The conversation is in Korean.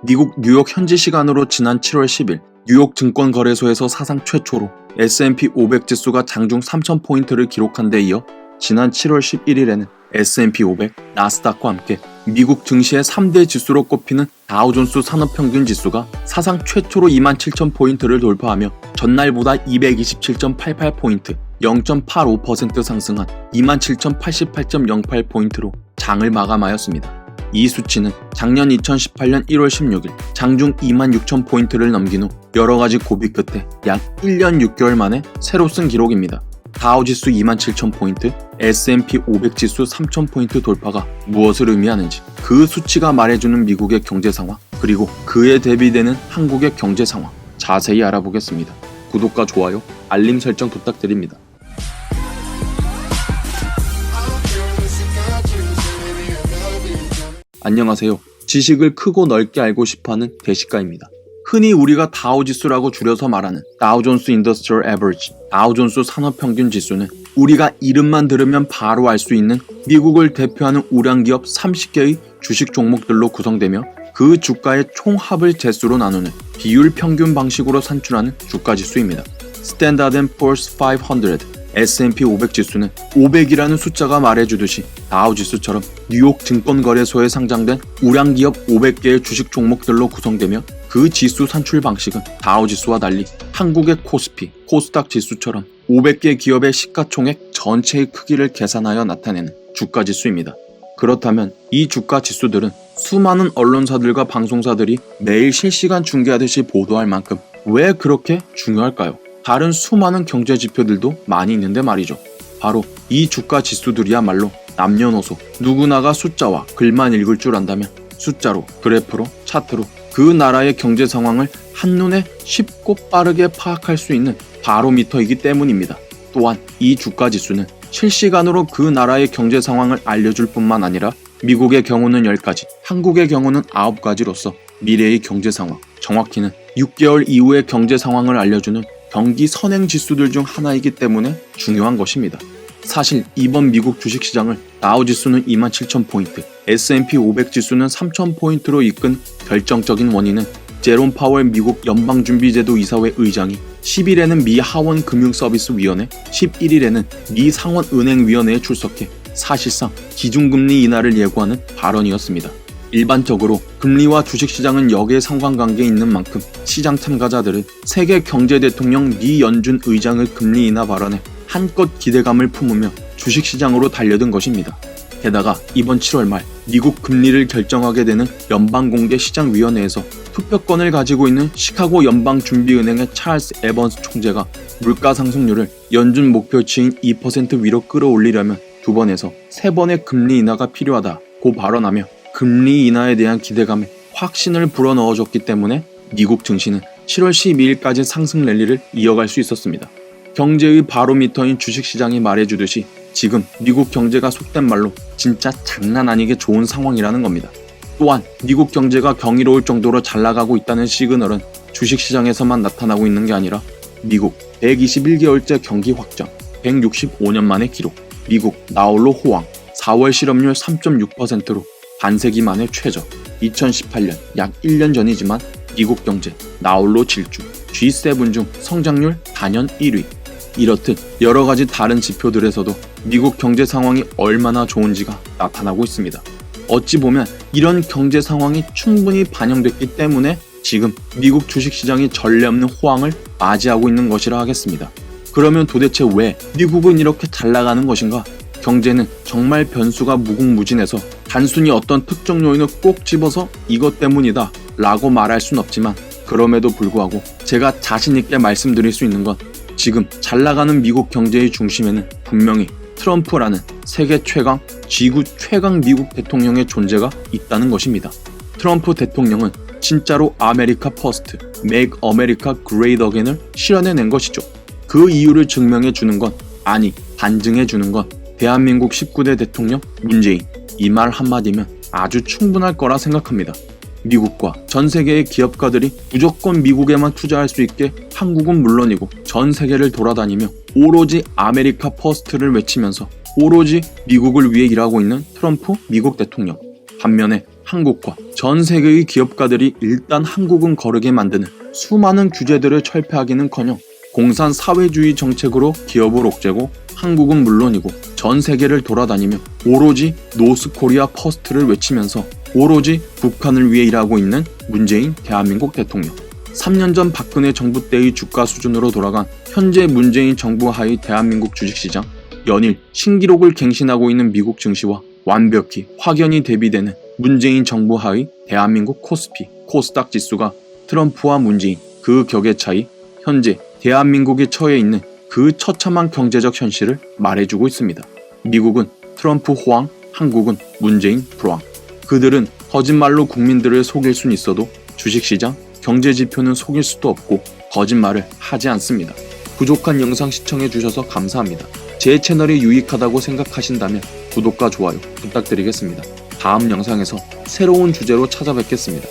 미국 뉴욕 현지 시간으로 지난 7월 10일 뉴욕 증권거래소에서 사상 최초로 S&P 500 지수가 장중 3,000포인트를 기록한 데 이어 지난 7월 11일에는 S&P 500, 나스닥과 함께 미국 증시의 3대 지수로 꼽히는 다우존스 산업평균 지수가 사상 최초로 27,000포인트를 돌파하며 전날보다 227.88포인트, 0.85% 상승한 27,088.08포인트로 장을 마감하였습니다. 이 수치는 작년 2018년 1월 16일 장중 26,000포인트를 넘긴 후 여러가지 고비 끝에 약 1년 6개월 만에 새로 쓴 기록입니다. 다우지수 27,000포인트, S&P 500 지수 3,000포인트 돌파가 무엇을 의미하는지, 그 수치가 말해주는 미국의 경제 상황, 그리고 그에 대비되는 한국의 경제 상황 자세히 알아보겠습니다. 구독과 좋아요, 알림 설정 부탁드립니다. 안녕하세요. 지식을 크고 넓게 알고 싶어하는 대식가입니다. 흔히 우리가 다우지수라고 줄여서 말하는 다우존스 인더스트리얼 에버리지, 다우존스 산업평균 지수는 우리가 이름만 들으면 바로 알 수 있는 미국을 대표하는 우량기업 30개의 주식 종목들로 구성되며 그 주가의 총합을 재수로 나누는 비율 평균 방식으로 산출하는 주가지수입니다. 스탠다드 & 포어스 500, S&P 500 지수는 500이라는 숫자가 말해주듯이 다우지수처럼 뉴욕 증권거래소에 상장된 우량기업 500개의 주식 종목들로 구성되며 그 지수 산출 방식은 다우지수와 달리 한국의 코스피, 코스닥 지수처럼 500개 기업의 시가총액 전체의 크기를 계산하여 나타내는 주가지수입니다. 그렇다면 이 주가지수들은 수많은 언론사들과 방송사들이 매일 실시간 중계하듯이 보도할 만큼 왜 그렇게 중요할까요? 다른 수많은 경제 지표들도 많이 있는데 말이죠. 바로 이 주가 지수들이야말로 남녀노소 누구나가 숫자와 글만 읽을 줄 안다면 숫자로, 그래프로, 차트로 그 나라의 경제 상황을 한눈에 쉽고 빠르게 파악할 수 있는 바로미터이기 때문입니다. 또한 이 주가 지수는 실시간으로 그 나라의 경제 상황을 알려줄 뿐만 아니라 미국의 경우는 10가지, 한국의 경우는 9가지로서 미래의 경제 상황, 정확히는 6개월 이후의 경제 상황을 알려주는 경기 선행 지수들 중 하나이기 때문에 중요한 것입니다. 사실 이번 미국 주식시장을 다우지수는 27,000포인트, S&P 500 지수는 3,000포인트로 이끈 결정적인 원인은 제롬 파월 미국 연방준비제도 이사회 의장이 10일에는 미 하원금융서비스위원회, 11일에는 미 상원은행위원회에 출석해 사실상 기준금리 인하를 예고하는 발언이었습니다. 일반적으로 금리와 주식시장은 역의 상관관계에 있는 만큼 시장 참가자들은 세계 경제 대통령 미 연준 의장의 금리 인하 발언에 한껏 기대감을 품으며 주식시장으로 달려든 것입니다. 게다가 이번 7월 말 미국 금리를 결정하게 되는 연방공개시장위원회에서 투표권을 가지고 있는 시카고 연방준비은행의 찰스 에번스 총재가 물가 상승률을 연준 목표치인 2% 위로 끌어올리려면 2번에서 3번의 금리 인하가 필요하다고 발언하며 금리 인하에 대한 기대감에 확신을 불어넣어줬기 때문에 미국 증시는 7월 12일까지 상승 랠리를 이어갈 수 있었습니다. 경제의 바로미터인 주식시장이 말해주듯이 지금 미국 경제가 속된 말로 진짜 장난 아니게 좋은 상황이라는 겁니다. 또한 미국 경제가 경이로울 정도로 잘 나가고 있다는 시그널은 주식시장에서만 나타나고 있는 게 아니라 미국 121개월째 경기 확장, 165년 만의 기록, 미국 나홀로 호황, 4월 실업률 3.6%로 반세기 만의 최저, 2018년 약 1년 전이지만 미국 경제 나홀로 질주, G7 중 성장률 단연 1위. 이렇듯 여러가지 다른 지표들에서도 미국 경제 상황이 얼마나 좋은지가 나타나고 있습니다. 어찌 보면 이런 경제 상황이 충분히 반영됐기 때문에 지금 미국 주식시장이 전례 없는 호황을 맞이하고 있는 것이라 하겠습니다. 그러면 도대체 왜 미국은 이렇게 잘 나가는 것인가? 경제는 정말 변수가 무궁무진해서 단순히 어떤 특정 요인을 꼭 집어서 이것 때문이다 라고 말할 순 없지만, 그럼에도 불구하고 제가 자신있게 말씀드릴 수 있는 건 지금 잘 나가는 미국 경제의 중심에는 분명히 트럼프라는 세계 최강, 지구 최강 미국 대통령의 존재가 있다는 것입니다. 트럼프 대통령은 진짜로 아메리카 퍼스트, Make America Great Again을 실현해낸 것이죠. 그 이유를 증명해 주는 건, 아니 반증해 주는 건 대한민국 19대 대통령 문재인, 이 말 한마디면 아주 충분할 거라 생각합니다. 미국과 전 세계의 기업가들이 무조건 미국에만 투자할 수 있게 한국은 물론이고 전 세계를 돌아다니며 오로지 아메리카 퍼스트를 외치면서 오로지 미국을 위해 일하고 있는 트럼프 미국 대통령. 반면에 한국과 전 세계의 기업가들이 일단 한국은 거르게 만드는 수많은 규제들을 철폐하기는커녕 공산 사회주의 정책으로 기업을 옥죄고 한국은 물론이고 전 세계를 돌아다니며 오로지 노스코리아 퍼스트를 외치면서 오로지 북한을 위해 일하고 있는 문재인 대한민국 대통령. 3년 전 박근혜 정부 때의 주가 수준으로 돌아간 현재 문재인 정부 하의 대한민국 주식시장, 연일 신기록을 갱신하고 있는 미국 증시와 완벽히 확연히 대비되는 문재인 정부 하의 대한민국 코스피, 코스닥 지수가 트럼프와 문재인 그 격의 차이, 현재 대한민국이 처해 있는 그 처참한 경제적 현실을 말해주고 있습니다. 미국은 트럼프 호황, 한국은 문재인 불황. 그들은 거짓말로 국민들을 속일 순 있어도 주식시장, 경제지표는 속일 수도 없고 거짓말을 하지 않습니다. 부족한 영상 시청해주셔서 감사합니다. 제 채널이 유익하다고 생각하신다면 구독과 좋아요 부탁드리겠습니다. 다음 영상에서 새로운 주제로 찾아뵙겠습니다.